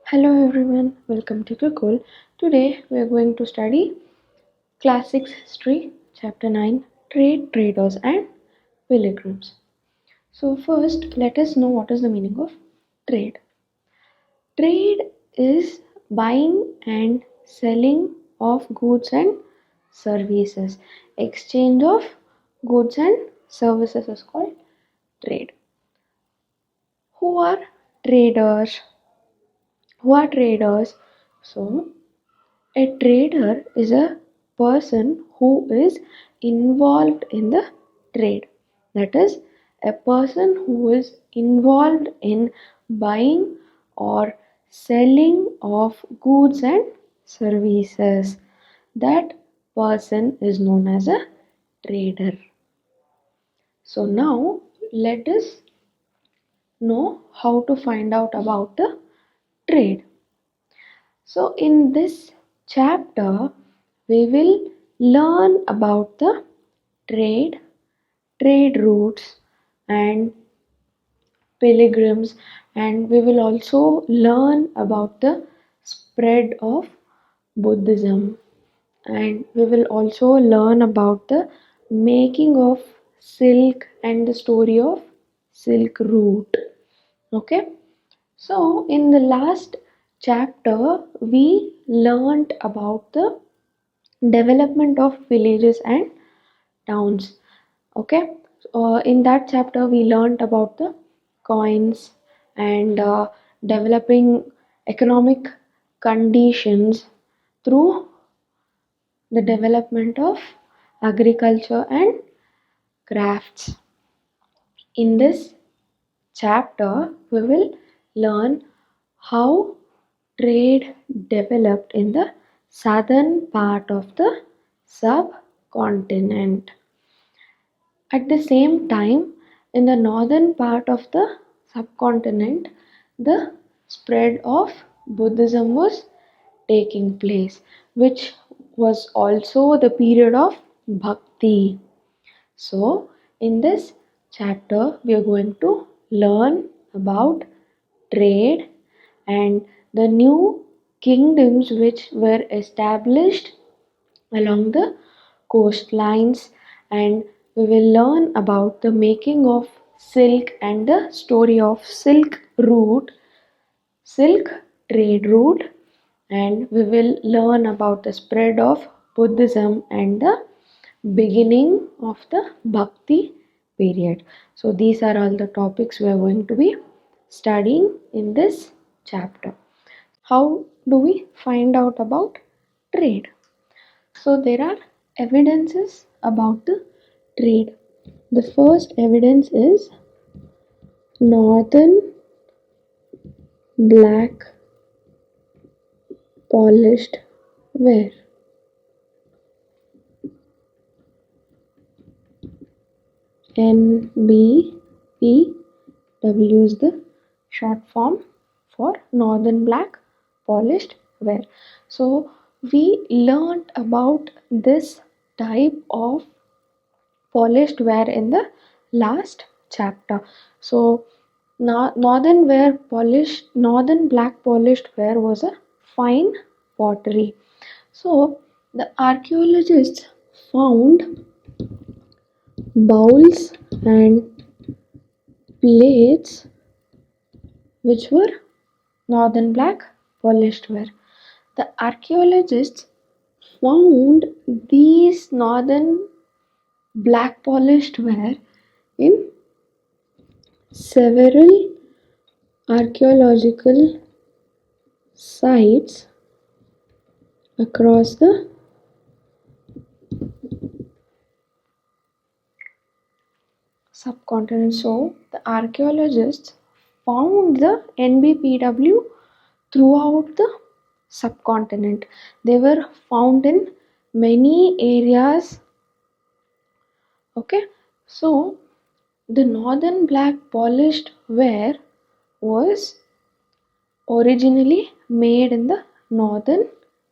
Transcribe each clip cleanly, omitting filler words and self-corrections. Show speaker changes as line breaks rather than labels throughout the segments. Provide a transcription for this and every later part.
Hello everyone, welcome to Google. Today we are going to study Class 6 History, Chapter 9 Trade, Traders and Pilgrims. So, first let us know what is the meaning of trade. Trade is buying and selling of goods and services. Exchange of goods and services is called trade. Who are traders? So, a trader is a person who is involved in the trade. That is, a person who is involved in buying or selling of goods and services. That person is known as a trader. So now let us know how to find out about the trade. So, in this chapter, we will learn about the trade, trade routes, and pilgrims, and we will also learn about the spread of Buddhism, and we will also learn about the making of silk and the story of silk route. Okay, so in the last chapter, we learned about the development of villages and towns. Okay, in that chapter, we learned about the coins and developing economic conditions through the development of agriculture and crafts. In this chapter, we will learn how trade developed in the southern part of the subcontinent. At the same time, in the northern part of the subcontinent, the spread of Buddhism was taking place, which was also the period of Bhakti. So, in this chapter, we are going to learn about trade and the new kingdoms which were established along the coastlines, and we will learn about the making of silk and the story of silk trade route, and we will learn about the spread of Buddhism and the beginning of the Bhakti period. So these are all the topics we are going to be studying in this chapter. How do we find out about trade? So there are evidences about the trade. The first evidence is northern black polished ware. NBPW is the short form for northern black polished ware. So we learned about this type of polished ware in the last chapter. So northern black polished ware was a fine pottery. So the archaeologists found bowls and plates which were northern black polished ware. The archaeologists found these northern black polished ware in several archaeological sites across the subcontinent. So the archaeologists found the NBPW throughout the subcontinent. They were found in many areas. Okay, so the northern black polished ware was originally made in the northern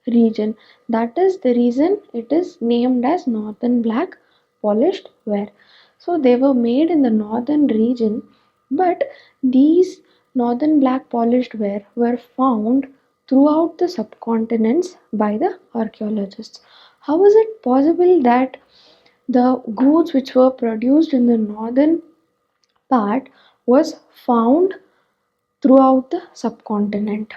region. That is the reason it is named as northern black polished ware. So they were made in the northern region, but these northern black polished ware were found throughout the subcontinents by the archaeologists. How is it possible that the goods which were produced in the northern part was found throughout the subcontinent?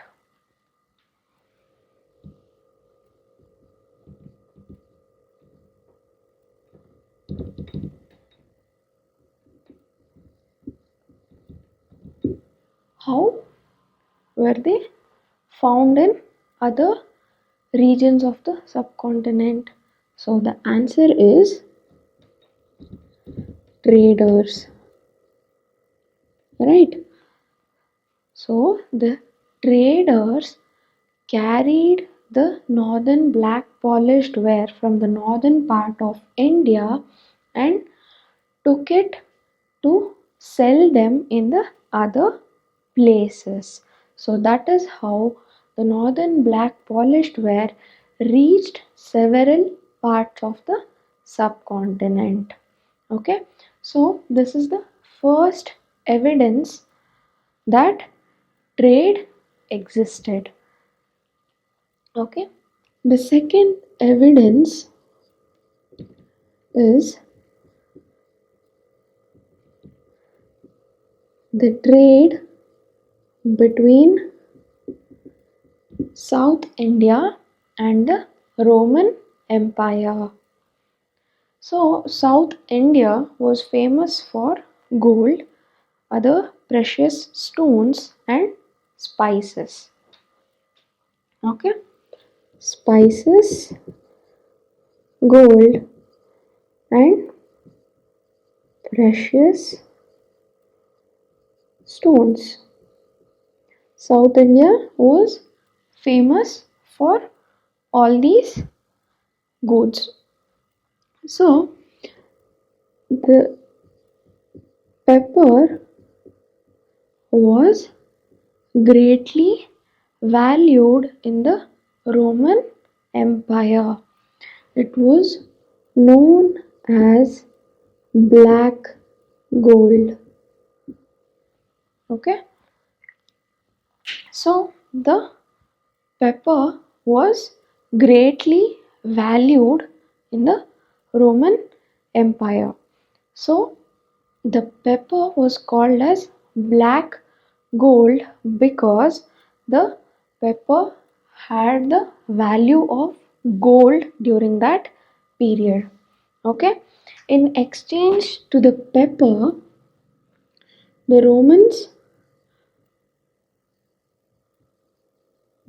How were they found in other regions of the subcontinent? So the answer is traders, right? So the traders carried the northern black polished ware from the northern part of India and took it to sell them in the other places. So that is how the northern black polished ware reached several parts of the subcontinent. Okay, so this is the first evidence that trade existed. Okay, the second evidence is the trade between South India and the Roman Empire. So, South India was famous for gold, other precious stones, and spices. Okay, spices, gold, and precious stones. South India was famous for all these goods. So, the pepper was greatly valued in the Roman Empire. It was known as black gold. Okay, so the pepper was greatly valued in the Roman Empire. So the pepper was called as black gold because the pepper had the value of gold during that period. Okay, in exchange to the pepper, the Romans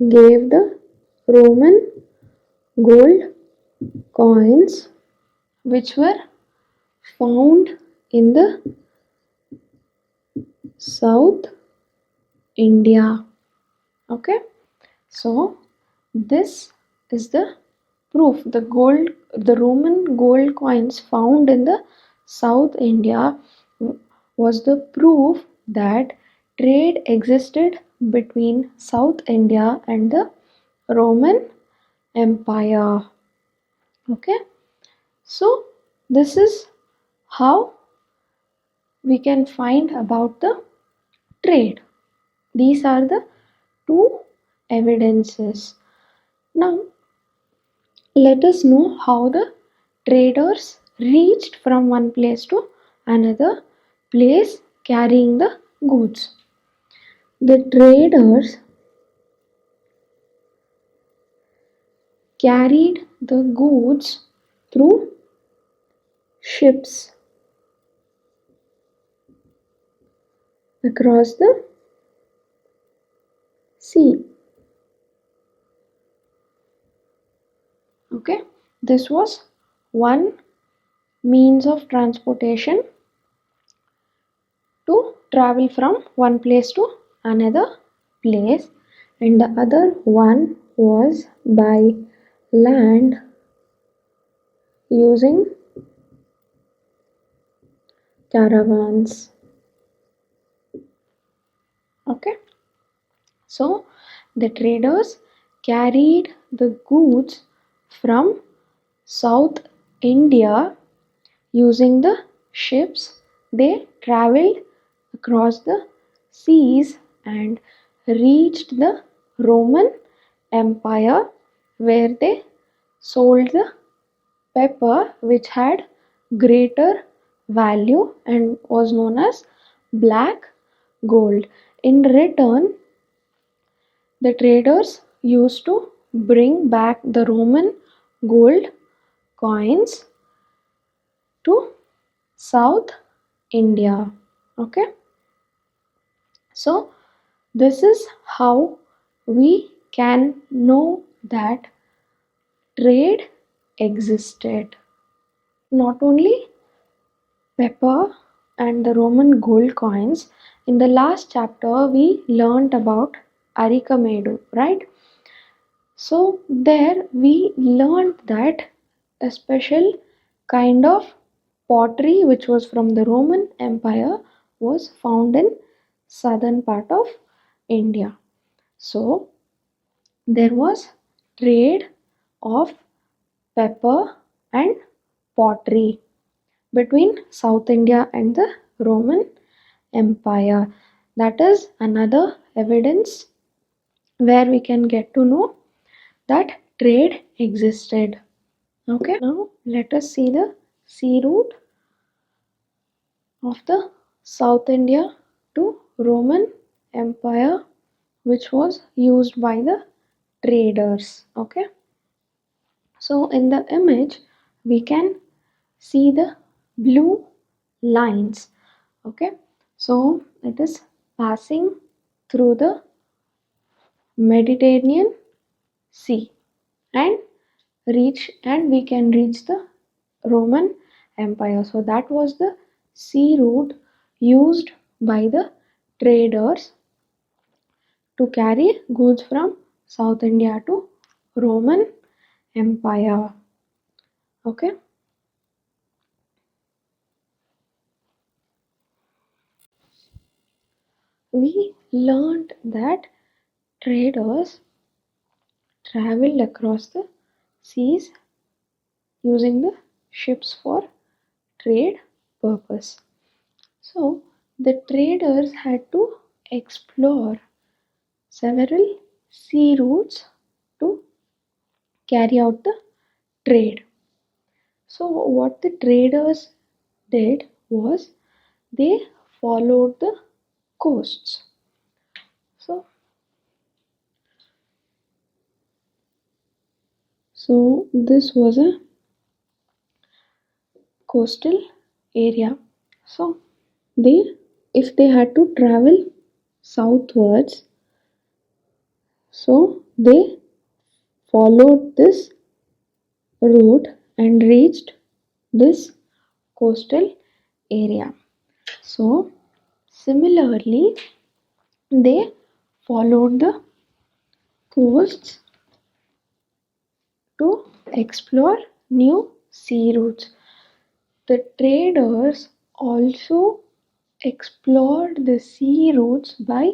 gave the Roman gold coins which were found in the South India. Okay, so this is the proof. The Roman gold coins found in the South India was the proof that trade existed between South India and the Roman Empire. Okay, so this is how we can find about the trade. These are the two evidences. Now let us know how the traders reached from one place to another place carrying the goods. The traders carried the goods through ships across the sea. Okay, this was one means of transportation to travel from one place to another place, and the other one was by land using caravans. Okay, so the traders carried the goods from South India using the ships. They traveled across the seas and reached the Roman Empire, where they sold the pepper, which had greater value and was known as black gold. In return, the traders used to bring back the Roman gold coins to South India. Okay, so this is how we can know that trade existed. Not only pepper and the Roman gold coins, in the last chapter we learnt about arikamedu, right? So there we learned that a special kind of pottery which was from the Roman Empire was found in southern part of India. So there was trade of pepper and pottery between South India and the Roman Empire. That is another evidence where we can get to know that trade existed. Okay, now let us see the sea route of the South India to Roman Empire, which was used by the traders. Okay, so in the image we can see the blue lines. Okay, so it is passing through the Mediterranean Sea and we can reach the Roman Empire. So that was the sea route used by the traders to carry goods from South India to Roman Empire. Okay, we learned that traders traveled across the seas using the ships for trade purpose. So the traders had to explore several sea routes to carry out the trade. So what the traders did was they followed the coasts. So this was a coastal area. So they if they had to travel southwards, so they followed this route and reached this coastal area. So similarly, they followed the coasts to explore new sea routes. The traders also explored the sea routes by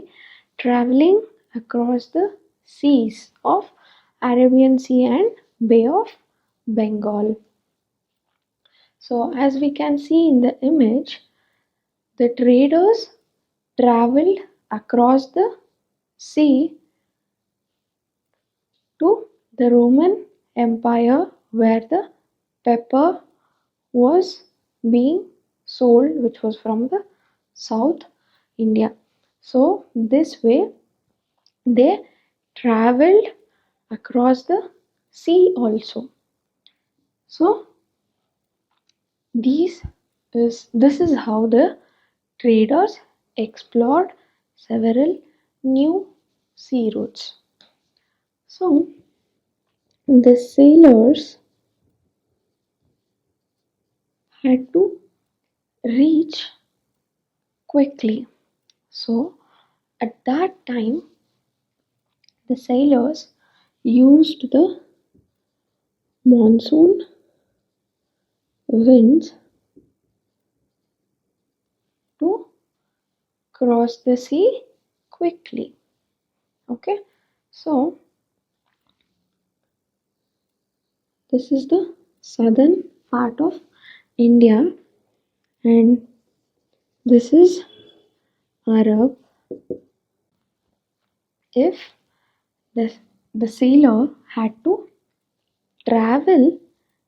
traveling across the seas of Arabian Sea and Bay of Bengal. So as we can see in the image, the traders traveled across the sea to the Roman Empire, where the pepper was being sold, which was from the South India. So this way they traveled across the sea also. So this is how the traders explored several new sea routes. So the sailors had to reach quickly. So at that time, the sailors used the monsoon winds to cross the sea quickly. Okay, so this is the southern part of India, and this is Arab if the, the sailor had to travel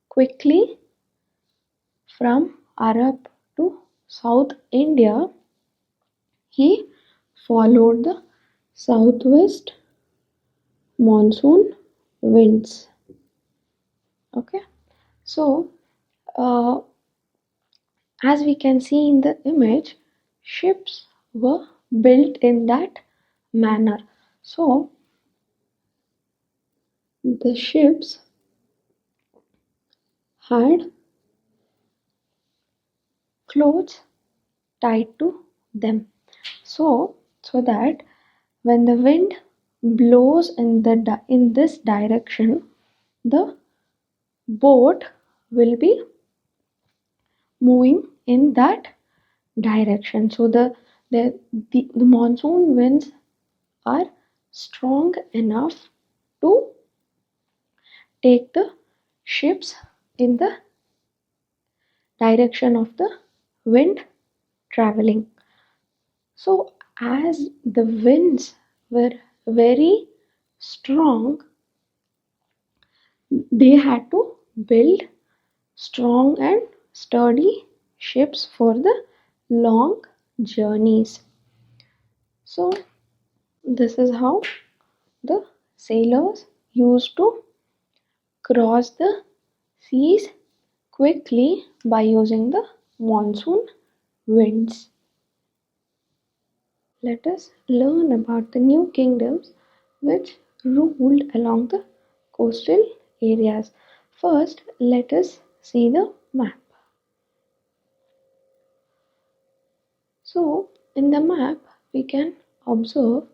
quickly from Arab to South India, he followed the southwest monsoon winds. Okay, so uh, as we can see in the image, ships were built in that manner. So the ships had clothes tied to them. So that when the wind blows in this direction, the boat will be moving in that direction. So the monsoon winds are strong enough to take the ships in the direction of the wind traveling. So as the winds were very strong, they had to build strong and sturdy ships for the long journeys. So this is how the sailors used to cross the seas quickly by using the monsoon winds. Let us learn about the new kingdoms which ruled along the coastal areas. First, let us see the map. So, in the map, we can observe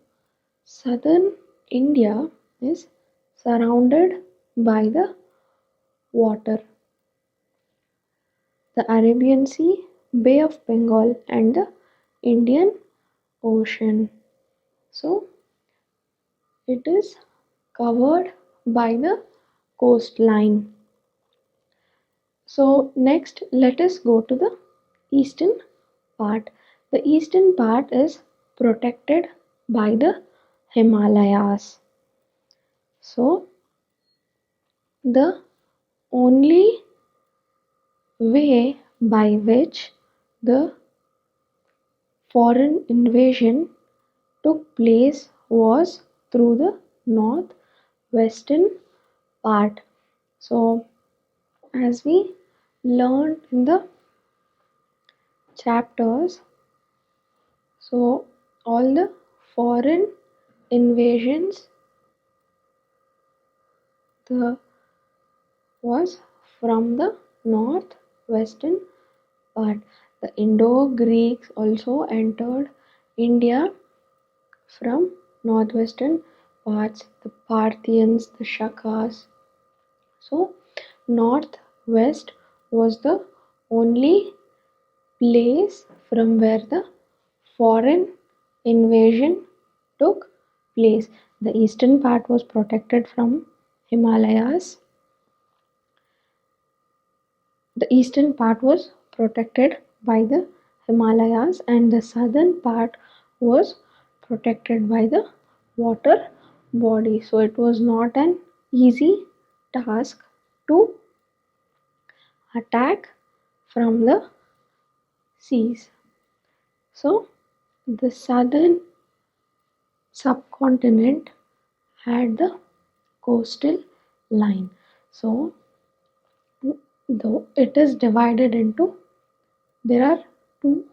southern India is surrounded by the water, the Arabian Sea, Bay of Bengal, and the Indian Ocean. So, it is covered by the coastline. So, next, let us go to the eastern part. The eastern part is protected by the Himalayas. So, the only way by which the foreign invasion took place was through the northwestern part. So, as we learned in the chapters, so all the foreign invasions the was from the northwestern part. The Indo-Greeks also entered India from northwestern parts, the Parthians, the Shakas. So northwest was the only place from where the foreign invasion took place. The eastern part was protected from Himalayas. The eastern part was protected by the Himalayas, and the southern part was protected by the water body. So it was not an easy task to attack from the seas. So the southern subcontinent had the coastal line. So though it is divided into, there are two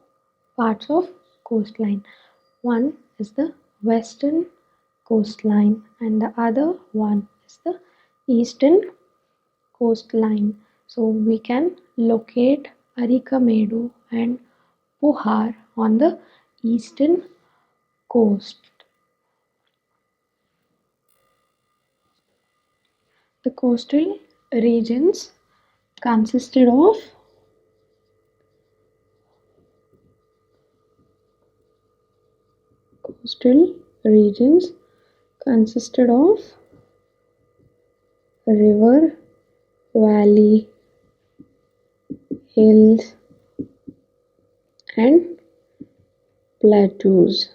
parts of coastline. One is the western coastline and the other one is the eastern coastline. So we can locate Arikamedu and Puhar on the eastern coast. The coastal regions consisted of coastal regions consisted of river, valley, hills, and plateaus.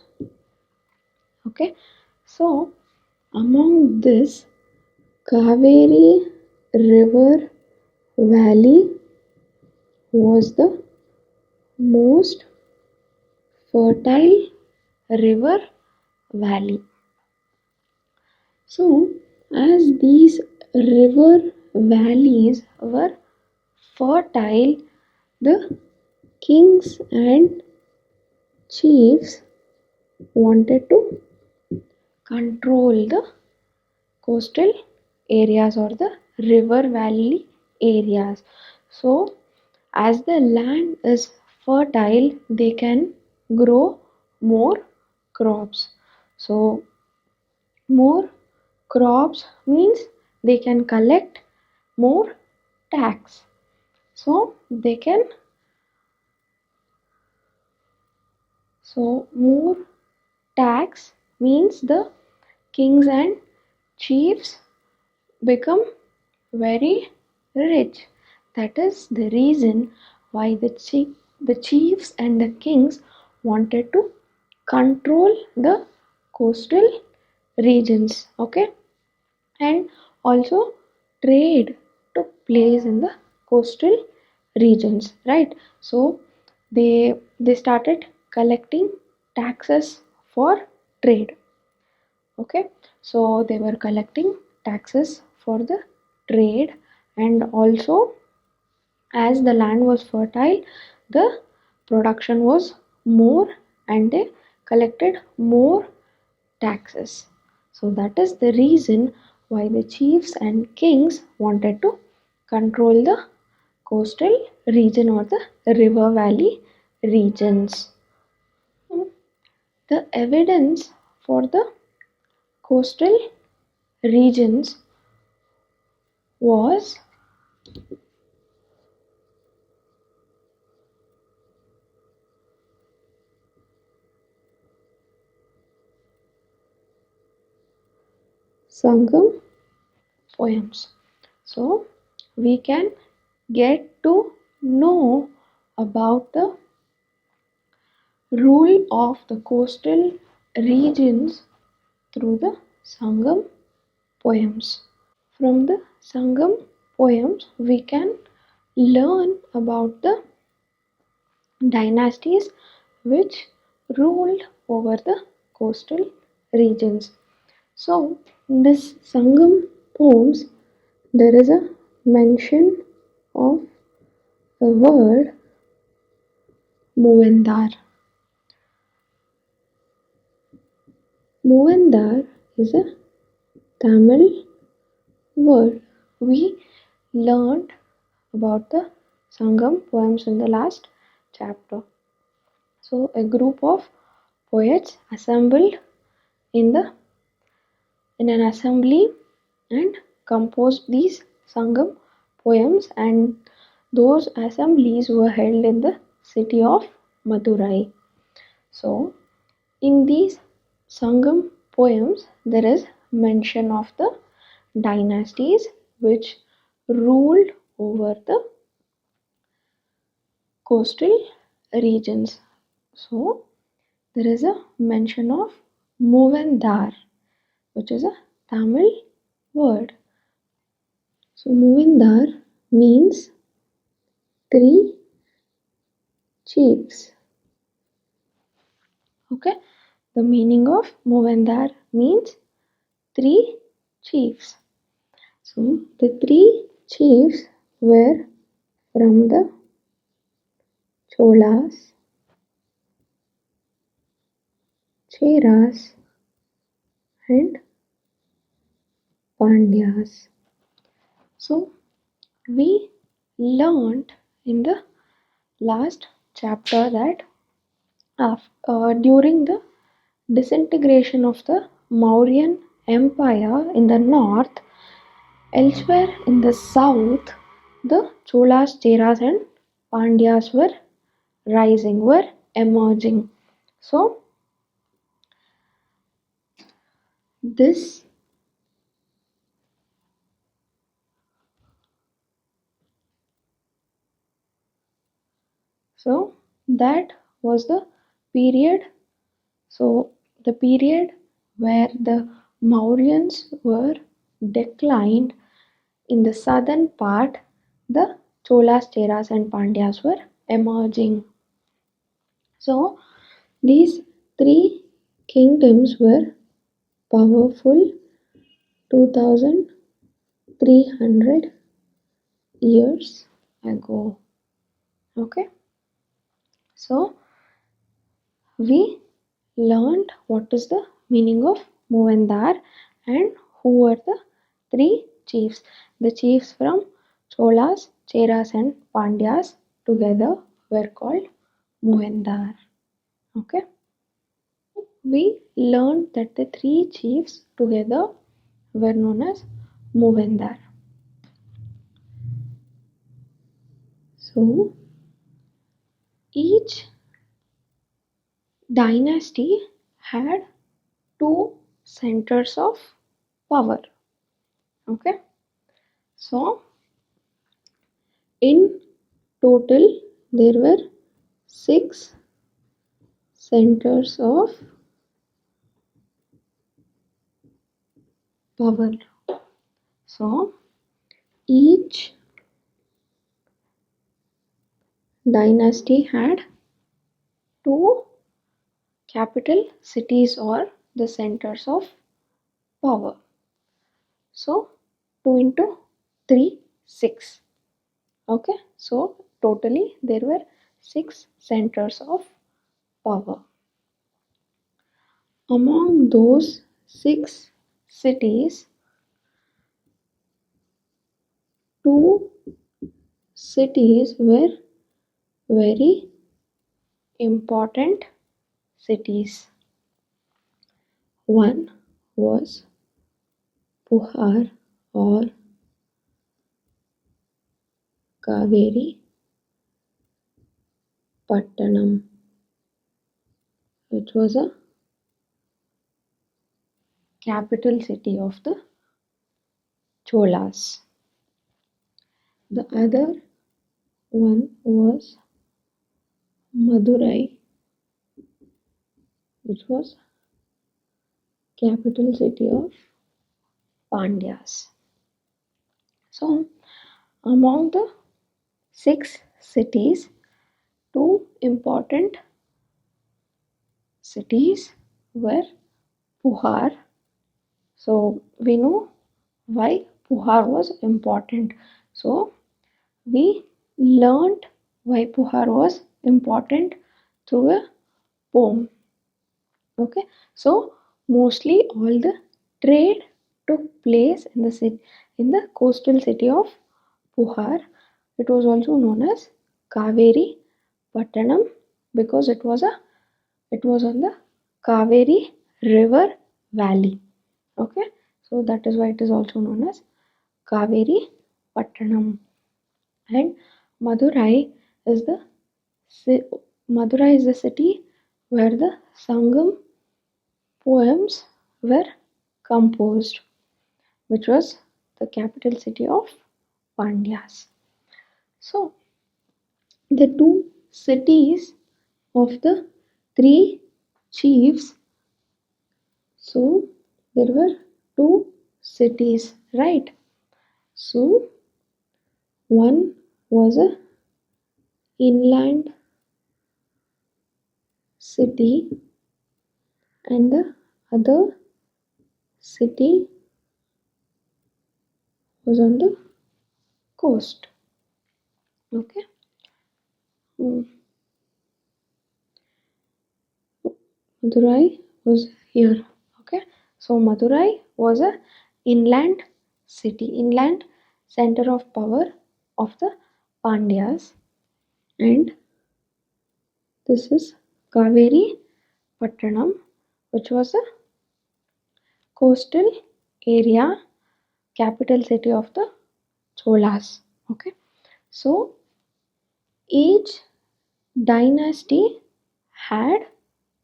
Okay, So, among this, Kaveri River Valley was the most fertile river valley. So, as these river valleys were fertile, the kings and chiefs wanted to control the coastal areas or the river valley areas. So, as the land is fertile, they can grow more crops. So, more crops means they can collect more tax. So, more tax means the kings and chiefs become very rich. That is the reason why the chiefs and the kings wanted to control the coastal regions. Okay, and also trade took place in the coastal regions, right? So they started collecting taxes for trade. Okay, so they were collecting taxes for the trade, and also as the land was fertile, the production was more and they collected more taxes. So that is the reason why the chiefs and kings wanted to control the coastal region or the river valley regions. The evidence for the coastal regions was Sangam Poems. So we can get to know about the rule of the coastal regions through the Sangam Poems. From the Sangam Poems, we can learn about the dynasties which ruled over the coastal regions. So, in this Sangam Poems, there is a mention of the word Movendar. Movendar is a Tamil word. We learned about the Sangam poems in the last chapter. So, a group of poets assembled in the in an assembly and composed these Sangam poems, and those assemblies were held in the city of Madurai. So, in these Sangam poems, there is mention of the dynasties which ruled over the coastal regions. So, there is a mention of Movendar, which is a Tamil word. So, Movendar means three chiefs. Okay, the meaning of Movendar means three chiefs. So, the three chiefs were from the Cholas, Cheras, and Pandyas. So, we learned in the last chapter that during the disintegration of the Mauryan Empire in the north, elsewhere in the south, the Cholas, Cheras, and Pandyas were emerging. So, this so that was the period. So, the period where the Mauryans were declined, in the southern part the Cholas, Cheras and Pandyas were emerging. So these three kingdoms were powerful 2300 years ago. Okay, so we learned what is the meaning of Movendar and who were the three chiefs. The chiefs from Cholas, Cheras and Pandyas together were called Movendar. Okay, we learned that the three chiefs together were known as Movendar. So each dynasty had two centers of power. Okay, so in total there were six centers of power. So each dynasty had two capital cities or the centers of power. So 2 into 3, 6. Okay, so totally there were 6 centers of power. Among those 6 cities, 2 cities were very important cities. One was Puhar or Kaveri Pattanam, which was a capital city of the Cholas. The other one was Madurai, which was capital city of Pandyas. So, among the 6 cities, 2 important cities were Puhar. So, we know why Puhar was important. So, we learnt why Puhar was important through a poem. Okay, so mostly all the trade took place in the coastal city of Puhar. It was also known as Kaveri Pattanam because it was on the Kaveri River Valley. Okay, so that is why it is also known as Kaveri Pattanam. And Madurai is the Madurai is the city where the Sangam Poems were composed, which was the capital city of Pandyas. So the two cities of the three chiefs. So there were two cities, right? So one was a inland city and the other city was on the coast. Okay. Hmm. Madurai was here. Okay. So Madurai was a inland city, inland center of power of the Pandyas, and this is Kaveri Pattanam, which was a coastal area, capital city of the Cholas. Okay. So each dynasty had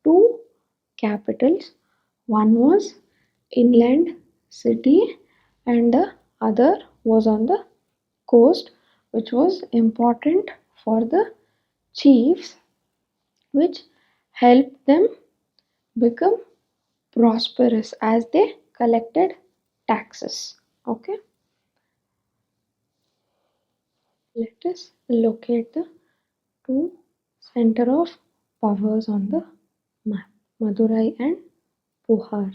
two capitals. One was inland city and the other was on the coast, which was important for the chiefs, which helped them become prosperous as they collected taxes. Okay, let us locate the two center of powers on the map, Madurai and Puhar.